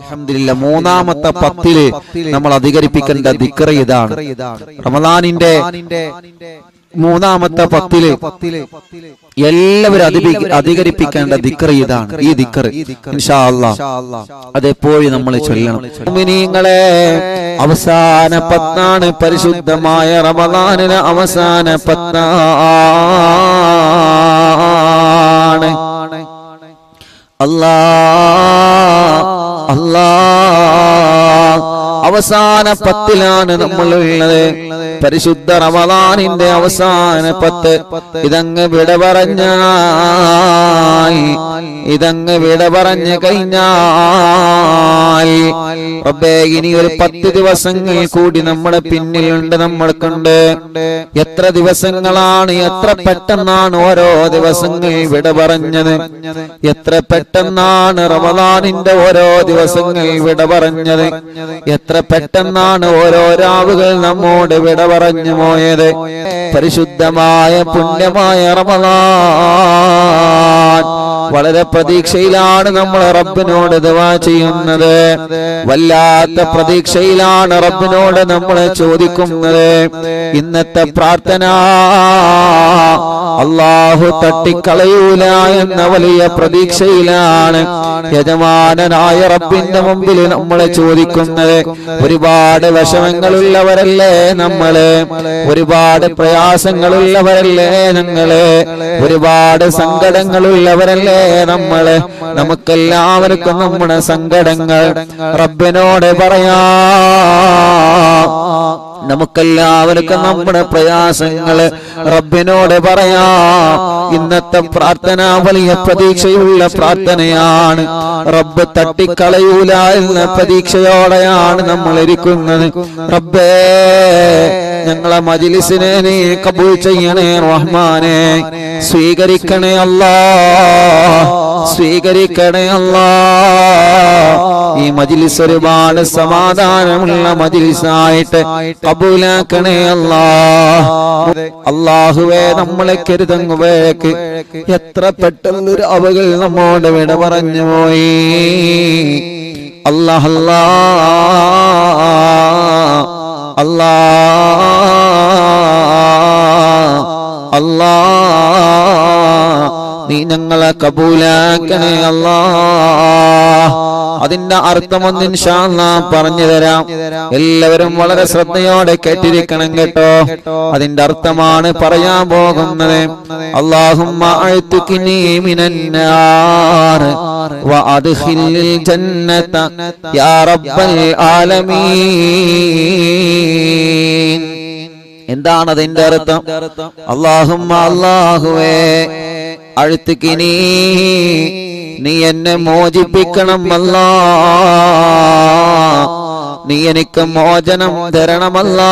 അൽഹംദുലില്ലാ മൂന്നാമത്തെ 10 നമ്മൾ അധികരിപ്പിക്കേണ്ട ദിക്ർ ഇതാണ്. റമദാനിന്റെ മൂന്നാമത്തെ 10 എല്ലാവരും അധികരിപ്പിക്കേണ്ട ദിക്ർ ഇതാണ്. ഈ ദിക്ർ ഇൻഷാ അല്ലാഹ് അതെപ്പോഴും നമ്മൾ ചൊല്ലണം. മുഅ്മിനീങ്ങളെ, അവസാന 10 പരിശുദ്ധമായ റമദാനിലെ അവസാന 10 അവസാന 10 നമ്മൾ ഉള്ളത്. പരിശുദ്ധ റമദാനിന്റെ അവസാന 10 ഇതങ്ങ് വിട പറഞ്ഞു കഴിഞ്ഞാൽ റബ്ബേ, ഇനി ഒരു 10 ദിവസങ്ങൾ കൂടി നമ്മുടെ പിന്നിലുണ്ട്, നമ്മൾക്കുണ്ട്. എത്ര ദിവസങ്ങളാണ്, എത്ര പെട്ടെന്നാണ് ഓരോ ദിവസങ്ങൾ വിട പറഞ്ഞത്. എത്ര പെട്ടെന്നാണ് റമദാനിന്റെ ഓരോ ദിവസങ്ങൾ വിട പറഞ്ഞത്. എത്ര പെട്ടെന്നാണ് ഓരോ രാവുകൾ നമ്മോട് വിട പറഞ്ഞു പോയത്. പരിശുദ്ധമായ പുണ്യമായ റമദാൻ വളരെ പ്രതീക്ഷയിലാണ് നമ്മൾ റബ്ബിനോട് ദുആ ചെയ്യുന്നത്. വല്ലാത്ത പ്രതീക്ഷയിലാണ് റബ്ബിനോട് നമ്മൾ ചോദിക്കുന്നത്. ഇന്നത്തെ പ്രാർത്ഥന അല്ലാഹു തട്ടിക്കളയൂല എന്ന വലിയ പ്രതീക്ഷയിലാണ് യജമാനനായ റബ്ബിന്റെ മുമ്പിൽ നമ്മൾ ചോദിക്കുന്നത്. ഒരുപാട് വിഷമങ്ങളുള്ളവരല്ലേ നമ്മള്, ഒരുപാട് പ്രയാസങ്ങളുള്ളവരല്ലേ ഞങ്ങള്, ഒരുപാട് സങ്കടങ്ങളുള്ളവരല്ലേ നമ്മള്. നമുക്കെല്ലാവർക്കും നമ്മുടെ സങ്കടങ്ങൾ റബ്ബിനോട് പറയാം. നമുക്കെല്ലാവർക്കും നമ്മുടെ പ്രയാസങ്ങള് റബ്ബിനോട് പറയാം. ഇന്നത്തെ പ്രാർത്ഥന വലിയ പ്രതീക്ഷയുള്ള പ്രാർത്ഥനയാണ്. റബ്ബ് തട്ടിക്കളയൂല എന്ന പ്രതീക്ഷയോടെയാണ് നമ്മൾ ഇരിക്കുന്നത്. റബ്ബേ, ഞങ്ങളെ മജ്‌ലിസിനെ നീ കബൂൽ ചെയ്യണേ റഹ്മാനെ. സ്വീകരിക്കണേ അല്ലാഹ്, സ്വീകരിക്കണേ അല്ലാഹ്. ഈ മജ്‌ലിസ് ഒരുപാട് സമാധാനമുള്ള മജ്‌ലിസായിട്ട് കബൂലാക്കണേ അല്ലാഹ്. അല്ലാഹുവേ, നമ്മളെ കരുതങ്ങുവേക്ക് എത്ര പെട്ടെന്നൊരു അവകൾ നമ്മോട് വിട പറഞ്ഞു പോയി. അല്ലാഹ് അല്ലാഹ് അല്ലാഹ് അല്ലാഹ്, നീ ഞങ്ങളെ കബൂലാക്കണേ അല്ലാഹ്. അതിന്റെ അർത്ഥമൊന്ന് ഇൻഷാ അല്ലാഹ് പറഞ്ഞു തരാം. എല്ലാവരും വളരെ ശ്രദ്ധയോടെ കേട്ടിരിക്കണം കേട്ടോ. അതിന്റെ അർത്ഥമാണ് പറയാൻ പോകുന്നത്. അല്ലാഹുമ്മ അഅ്തിഖ്നി മിനന്നാർ വഅദ്ഖിൽനിൽ ജന്നത യാ റബ്ബൽ ആലമീൻ. എന്താണ് അതിന്റെ അർത്ഥം? അല്ലാഹുമ്മ, അല്ലാഹുവേ, അഅ്തിഖ്നി, നീ എന്നെ മോചിപ്പിക്കണം അല്ലാഹ്. നീ എനിക്ക് മോചനം തരണമല്ലാഹ്.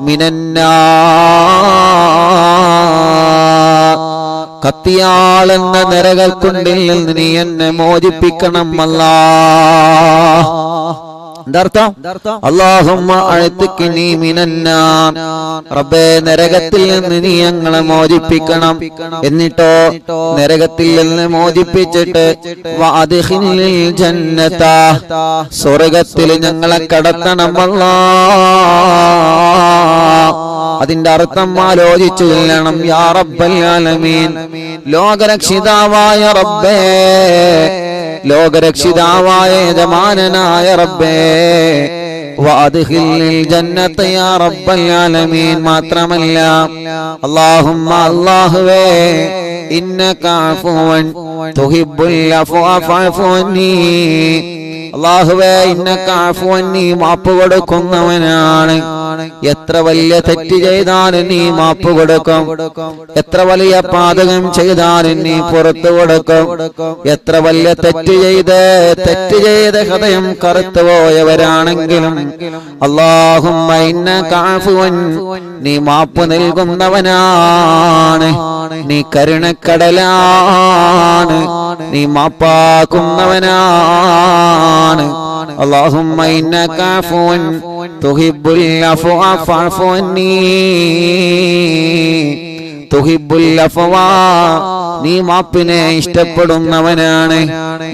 മിനന്നാർ, കത്തിയാളെന്ന നരകക്കുണ്ടിൽ നിന്ന് നീ എന്നെ മോചിപ്പിക്കണം അല്ലാഹ്. എന്താർത്ഥം? അല്ലാഹുമ്മ അഅ്തിഖ്നി മിനന്നാർ, റബ്ബേ, നരകത്തിൽ നിന്ന് നീ ഞങ്ങളെ മോചിപ്പിക്കണം. എന്നിട്ടോ നരകത്തിൽ നിന്ന് മോചിപ്പിച്ചിട്ട് വഅദ്ഖിൽനിൽ ജന്നത, സ്വർഗ്ഗത്തിൽ ഞങ്ങളെ കടത്തണം അല്ലാഹ്. അതിന്റെ അർത്ഥം ആലോചിച്ചു ചെല്ലണം. യാ റബ്ബൽ ആലമീൻ, ലോകരക്ഷിതാവായ റബ്ബേ, ലോകരക്ഷിതാവായ യജമാനനായ റബ്ബേ, വഅദ്ഖിൽനിൽ ജന്നത യാ റബ്ബൽ ആലമീൻ. മാത്രമല്ല, അല്ലാഹുമ്മ, അല്ലാഹുവേ, ഇന്നക അഫ്വൻ തുഹിബ്ബുൽ അഫ്വ ഫഅഫു അന്നീ. അല്ലാഹുവേ, ഇന്നക അഫ്വൻ, നീ മാപ്പ് കൊടുക്കുന്നവനാണ്. എത്ര വലിയ തെറ്റ് ചെയ്താലും നീ മാപ്പ് കൊടുക്കും. എത്ര വലിയ പാതകം ചെയ്താലും നീ പുറത്തു കൊടുക്കും. എത്ര വലിയ തെറ്റ് ചെയ്ത് ഹൃദയം കറുത്തു പോയവരാണെങ്കിലും അല്ലാഹുമ്മ ഇന്നക അഫ്വൻ, നീ മാപ്പ് നൽകുന്നവനാണ്. നീ കരുണക്കടലാണ്, നീ മാപ്പാക്കുന്നവനാണ്. اللهم إنك عفو تحب العفو فاعف عني. തുഹിബ്ബുൽ അഫ്വാ, നീ മാപ്പിനെ ഇഷ്ടപ്പെടുന്നവനാണ്,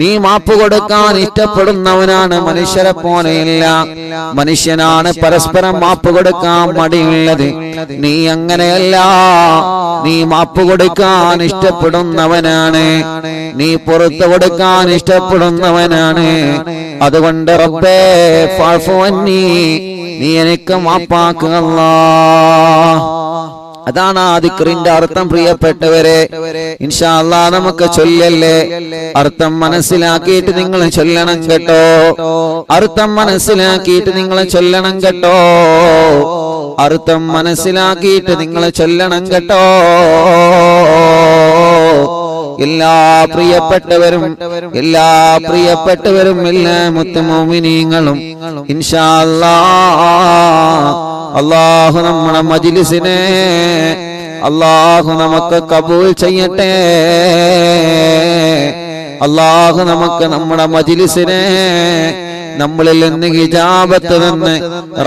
നീ മാപ്പ് കൊടുക്കാൻ ഇഷ്ടപ്പെടുന്നവനാണ്. മനുഷ്യരെ പോലെയല്ല, മനുഷ്യനാണ് പരസ്പരം മാപ്പ് കൊടുക്കാൻ മടിയുള്ളത്. നീ അങ്ങനെയല്ല, നീ മാപ്പ് കൊടുക്കാൻ ഇഷ്ടപ്പെടുന്നവനാണ്, നീ പുറത്തു കൊടുക്കാൻ ഇഷ്ടപ്പെടുന്നവനാണ്. അതുകൊണ്ട് റബ്ബേ ഫഅഫു അന്നി, നീ എനിക്ക് മാപ്പാക്കുക അല്ലാഹ്. അതാണ് ആ ദിക്റിന്റെ അർത്ഥം. പ്രിയപ്പെട്ടവരെ, ഇൻഷാ അല്ലാഹ് നമുക്ക് ചൊല്ലല്ലേ, അർത്ഥം മനസ്സിലാക്കിയിട്ട് നിങ്ങൾ ചൊല്ലണം കേട്ടോ, അർത്ഥം മനസ്സിലാക്കിയിട്ട് നിങ്ങൾ ചൊല്ലണം കേട്ടോ, അർത്ഥം മനസ്സിലാക്കിയിട്ട് നിങ്ങൾ ചൊല്ലണം കേട്ടോ. എല്ലാ പ്രിയപ്പെട്ടവരും എല്ലാ മുത്തുമോമിനീങ്ങളും ഇൻഷാ അല്ലാഹ് അല്ലാഹു നമ്മുടെ മജ്ലിസിനെ അല്ലാഹു നമുക്ക് കബൂൽ ചെയ്യട്ടെ. അല്ലാഹു നമുക്ക് നമ്മുടെ മജ്ലിസിനെ നമ്മളിൽ നിന്ന് ഹിജാബത്ത് നിന്ന്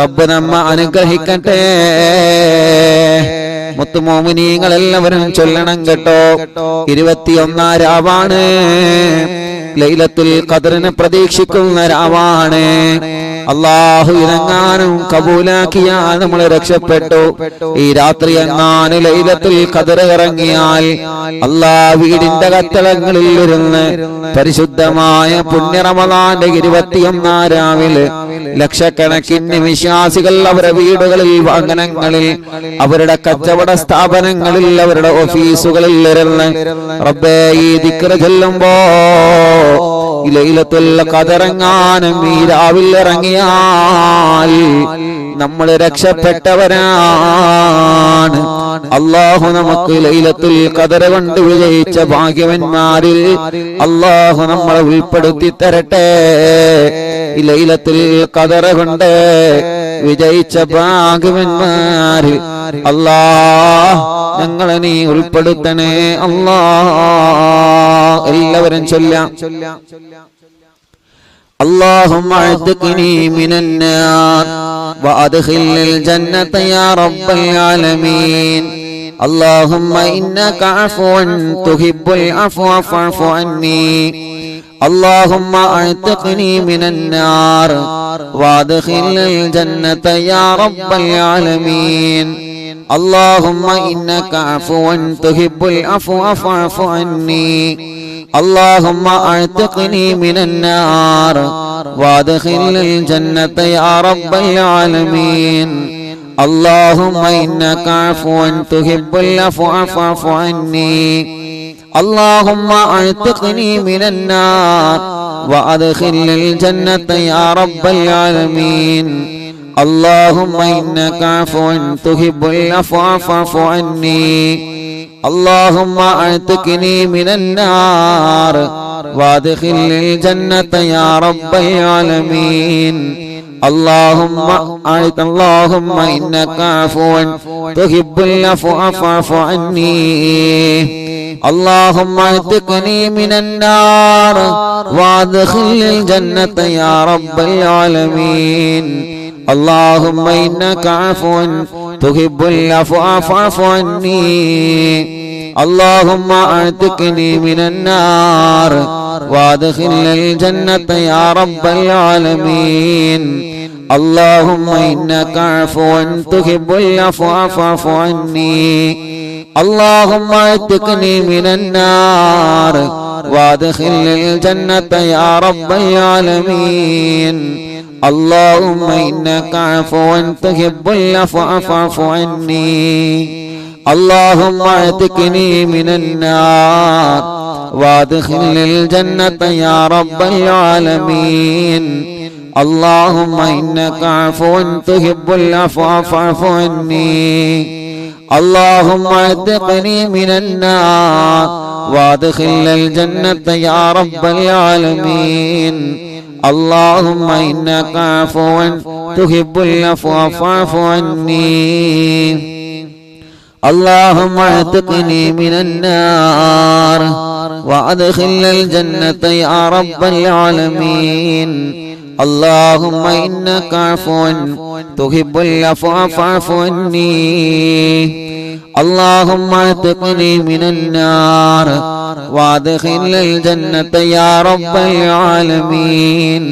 റബ്ബ് നമ്മെ അനുഗ്രഹിക്കട്ടെ. മുത്തുമോമിനീങ്ങൾ എല്ലാവരും ചൊല്ലണം കേട്ടോ. 21 രാവാണ്, ലൈലത്തുൽ ഖദ്റിനെ പ്രതീക്ഷിക്കുന്ന രാവാണ്. അല്ലാഹു ഇറങ്ങാനും കബൂലാക്കിയാൽ നമ്മൾ രക്ഷപ്പെട്ടു. ഈ രാത്രി എങ്ങാനും ലൈലത്തുൽ ഖദ്ർ ഇറങ്ങിയാൽ അല്ലാഹ് വീടിന്റെ കത്തളങ്ങളിൽ ഇരുന്ന് പരിശുദ്ധമായ പുണ്യ റമളാന്റെ 21 രാവിലെ ലക്ഷക്കണക്കിന് വിശ്വാസികൾ അവരുടെ വീടുകളിൽ, വാഹനങ്ങളിൽ, അവരുടെ കച്ചവട സ്ഥാപനങ്ങളിൽ, അവരുടെ ഓഫീസുകളിൽ ഇരുന്ന് റബ്ബേ ഈ ദിക്ർ ചൊല്ലുമ്പോ ലൈലത്തുൽ ഖദ്ർ എങ്ങാനും ഈ രാവിലെ ഇറങ്ങിയാൽ നമ്മൾ രക്ഷപ്പെട്ടവരാണ്. അല്ലാഹു നമുക്ക് ലൈലത്തുൽ ഖദ്ർ കൊണ്ട് വിജയിച്ച ഭാഗ്യവന്മാരിൽ അല്ലാഹു നമ്മളെ ഉൾപ്പെടുത്തി തരട്ടെ. ലൈലത്തുൽ ഖദ്ർ കൊണ്ട് വിജയിച്ച ഭാഗ്യവന്മാരിൽ അല്ലാഹ് ഞങ്ങളെ നീ ഉൾപ്പെടുത്തണേ അല്ലാഹ്. എല്ലാവരും ചൊല്ലാം. اللهم اعتقني من النار وادخلني الجنة يا رب العالمين. اللهم إنك عفو تحب العفو فاعف عني. اللهم اعتقني من النار وادخلني الجنة يا رب العالمين. اللهم إنك عفو تحب العفو فاعف عني. اللهم اعتقني من النار وادخلني الجنة يا رب العالمين. اللهم إنك عفو تحب العفو فاعف عني. اللهم اعتقني من النار وادخلني الجنة يا رب العالمين. اللهم إنك عفو تحب العفو فاعف عني. اللهم اعتقني من النار وادخلني الجنة يا رب العالمين. اللهم إنك عفو تحب العفو فاعف عني. اللهم اعتقني من النار وادخلني الجنة يا رب العالمين. اللهم إنك عفو تحب العفو فاعف عني. اللهم اعتقني من النار وادخلني الجنة يا رب العالمين. اللهم إنك عفو تحب العفو فاعف عني. اللهم اعتقني من النار وادخلني الجنة يا رب العالمين. اللهم إنك عفو تحب العفو فاعف عني. اللهم اعتقني من النار وادخلني الجنة يا رب العالمين. اللهم إنك عفو تحب العفو فاعف عني. اللهم اعتقني من النار وادخلني الجنة يا رب العالمين. اللهم إنك عفو تحب العفو فاعف عني. اللهم اعتقني من النار وأدخلنا الجنة يا رب العالمين اللهم إنك عفو تحب العفو فاعف عني اللهم اعتقني من النار وادخلنا الجنة يا رب العالمين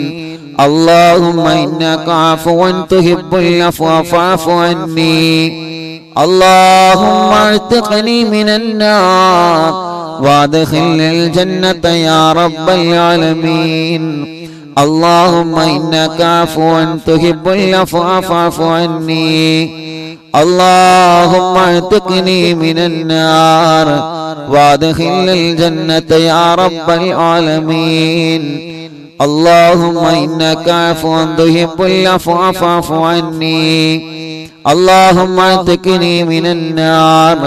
اللهم إنك عفو تحب العفو فاعف عني اللهم اعتقني من النار وادخلنا الجنة يا رب العالمين اللهم إنك عفو تحب العفو فاعف عني اللهم اعتقني من النار وادخلنا الجنة يا رب العالمين اللهم إنك عفو تحب العفو فاعف عني اللهم اعتقني من النار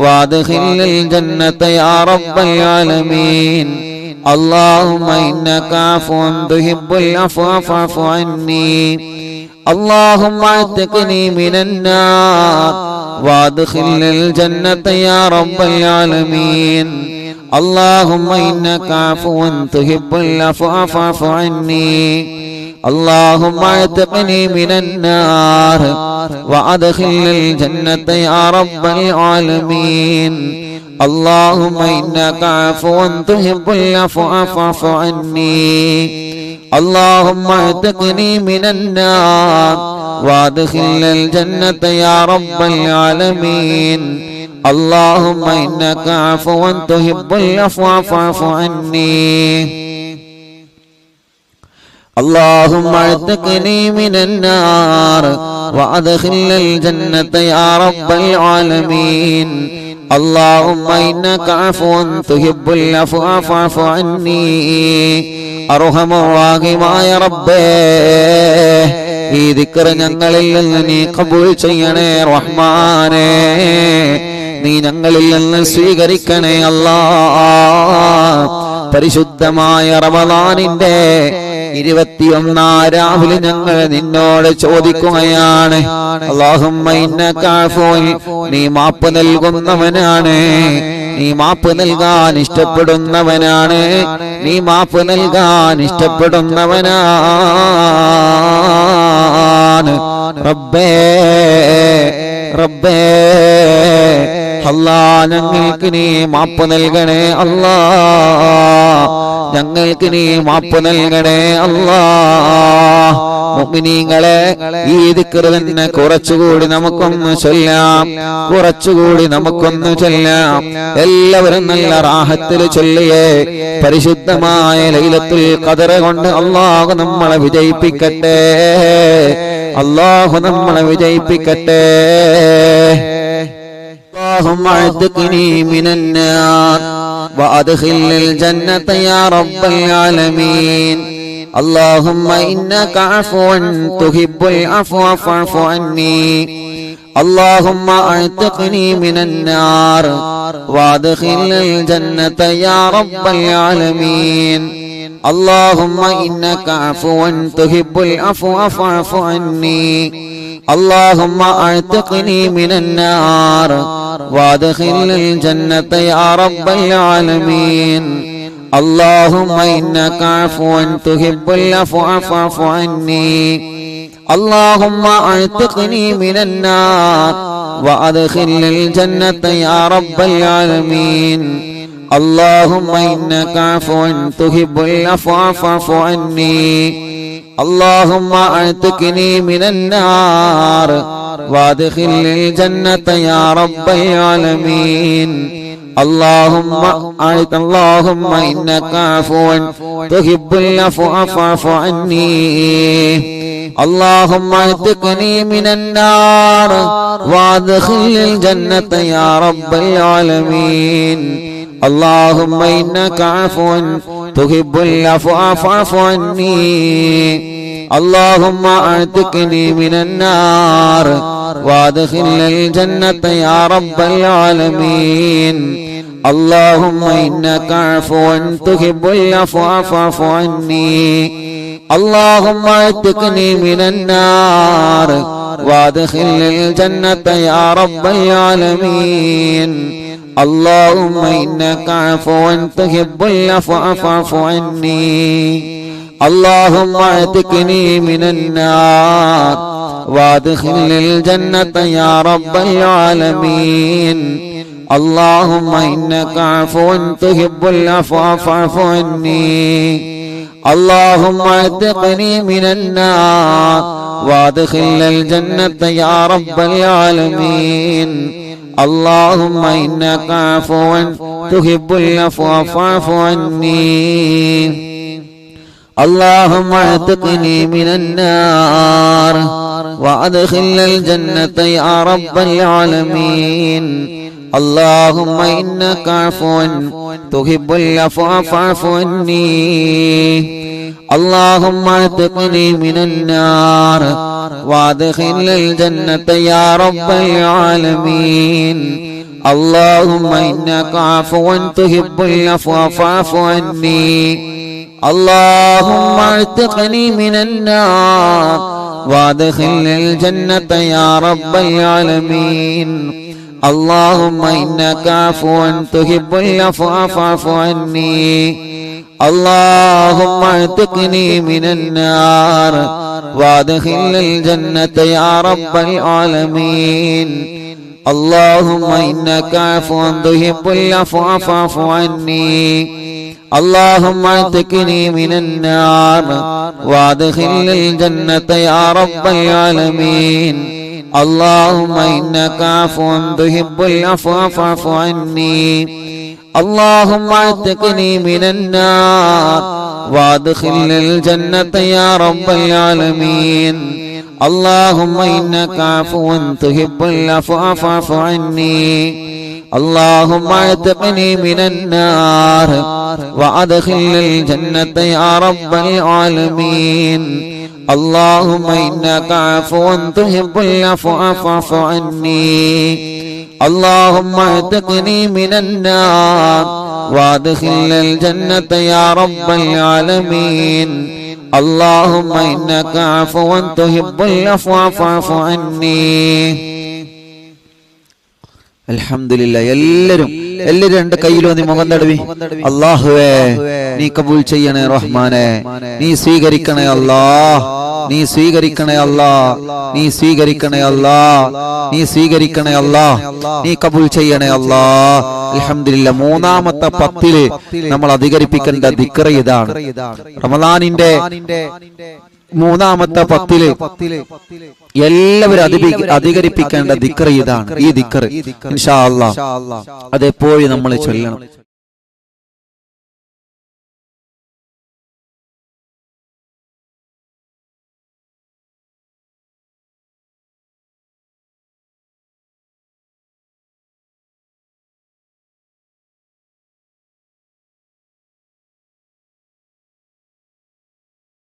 وادخلنا الجنة يا رب العالمين اللهم إنك عفو تحب العفو فاعف عني اللهم اعتقني من النار وادخلنا الجنة يا رب العالمين اللهم إنك عفو تحب العفو فاعف عني اللهم اعتقني من النار وادخلنا الجنة يا رب العالمين اللهم إنك عفو تحب العفو فاعف عني اللهم اعتقني من النار وادخلنا الجنة يا رب العالمين اللهم إنك عفو تحب العفو فاعف عني اللهم اعتقني من النار وادخلنا الجنة يا رب العالمين اللهم إنك عفو تحب العفو فاعف عني أرحم الراحمين رബ്ബേ ഈ ദിക്ർ ഞങ്ങളിൽ നിന്ന് നീ ഖബൂൽ ചെയ്യണേ റഹ്മാനേ നീ ഞങ്ങളിൽ നിന്ന് സ്വീകരിക്കണേ അല്ലാഹ് പരിശുദ്ധമായ റമളാനിന്റെ 21 രാവിലെ ഞങ്ങൾ നിന്നോട് ചോദിക്കുകയാണ് അല്ലാഹുമ്മ ഇന്നക അഫൂൻ നീ മാപ്പ് നൽകുന്നവനാണ് നീ മാപ്പ് നൽകാൻ ഇഷ്ടപ്പെടുന്നവനാണ് നീ മാപ്പ് നൽകാൻ ഇഷ്ടപ്പെടുന്നവനാണ് റബ്ബേ റബ്ബേ അല്ലാഹ് ഞങ്ങൾക്ക് നീ മാപ്പ് നൽകണേ അല്ലാഹ് ഞങ്ങൾക്ക് നീ മാപ്പ് നൽകണേ അല്ലാഹ് മുഅ്മിനീങ്ങളെ ഈ ദിക്ർ തന്നെ കുറച്ചുകൂടി നമുക്കൊന്ന് ചൊല്ലാം കുറച്ചുകൂടി നമുക്കൊന്ന് ചൊല്ലാം എല്ലാവരും നല്ല റാഹത്തിൽ ചൊല്ലിയേ പരിശുദ്ധമായ ലൈലത്തുൽ ഖദർ കൊണ്ട് അല്ലാഹു നമ്മളെ വിജയിപ്പിക്കട്ടെ അല്ലാഹു നമ്മളെ വിജയിപ്പിക്കട്ടെ اللهم اعتقني من النار وادخلنا الجنة يا رب العالمين اللهم إنك عفو تحب العفو فاعف عني اللهم اعتقني من النار وادخلنا الجنة يا رب العالمين اللهم إنك عفو تحب العفو فاعف عني اللهم اعتقني من النار وادخلنا الجنة يا رب العالمين اللهم إنك عفو تحب العفو فاعف عني اللهم اعتقني من النار وادخلنا الجنة يا رب العالمين اللهم إنك عفو تحب العفو فاعف عني اللهم اعتقني من النار وادخلنا الجنة يا رب العالمين اللهم إنك عفو تحب العفو فاعف عني اللهم اعتقني من النار وادخلنا الجنة يا رب العالمين اللهم إنك عفو تحب العفو فاعف عني اللهم اعتقني من النار وادخلنا الجنة يا رب العالمين اللهم إنك عفو تحب العفو فاعف عني اللهم اعتقني من النار وادخلنا الجنة يا رب العالمين اللهم إنك عفو تحب العفو فاعف عني اللهم اعتقني من النار وادخلني الجنة يا رب العالمين اللهم إنك عفو تحب العفو فاعف عني اللهم اعتقني من النار وادخلني الجنة يا رب العالمين اللهم إنك عفو تحب العفو فاعف عني اللهم اعتقني من النار وادخلني الجنة يا رب العالمين اللهم إنك عفو تحب العفو فاعف عني اللهم اعتقني من النار وادخلني الجنة يا رب العالمين اللهم إنك عفو تحب العفو فاعف عني اللهم اعتقني من النار وادخلني الجنة يا رب العالمين اللهم إنك عفو تحب العفو فاعف عني اللهم اعتقني من النار وادخلني الجنة يا رب العالمين اللهم إنك عفو تحب العفو فاعف عني اللهم اعتقني من النار وادخلني الجنة يا رب العالمين اللهم إنك عفو تحب العفو فاعف عني اللهم اعتقني من النار وادخلني الجنة يا رب العالمين اللهم إنك عفو تحب العفو فاعف عني اللهم اعتقني من النار وادخلني الجنة يا رب العالمين اللهم إنك عفو تحب العفو فاعف عني اللهم اعتقني من النار وادخلني الجنة يا رب العالمين اللهم إنك عفو تحب العفو فاعف عني അൽഹംദുലില്ലാ. എല്ലാവരും രണ്ട് കയ്യിലൂന്നി മുഖം തടവി. അല്ലാഹുവേ നീ കബൂൽ ചെയ്യണേ റഹ്മാനെ, നീ സ്വീകരിക്കണേ അല്ലാ, നീ സ്വീകരിക്കണേ അല്ലാ, നീ സ്വീകരിക്കണേ അല്ലാ, നീ സ്വീകരിക്കണേ അല്ലാ, നീ കബൂൽ ചെയ്യണേ അല്ലാ. അൽഹംദുലില്ലാ. മൂന്നാമത്തെ 10 നമ്മൾ അധികരിപ്പിക്കേണ്ട ദിക്ർ ഇതാണ്. റമദാനിന്റെ മൂന്നാമത്തെ 10 എല്ലാവരും അധികരിപ്പിക്കേണ്ട ദിക്ർ ഇതാണ്. ഈ ദിക്ർ ഇൻഷാ അല്ലാഹ് അതെപ്പോഴും നമ്മൾ ചൊല്ലണം.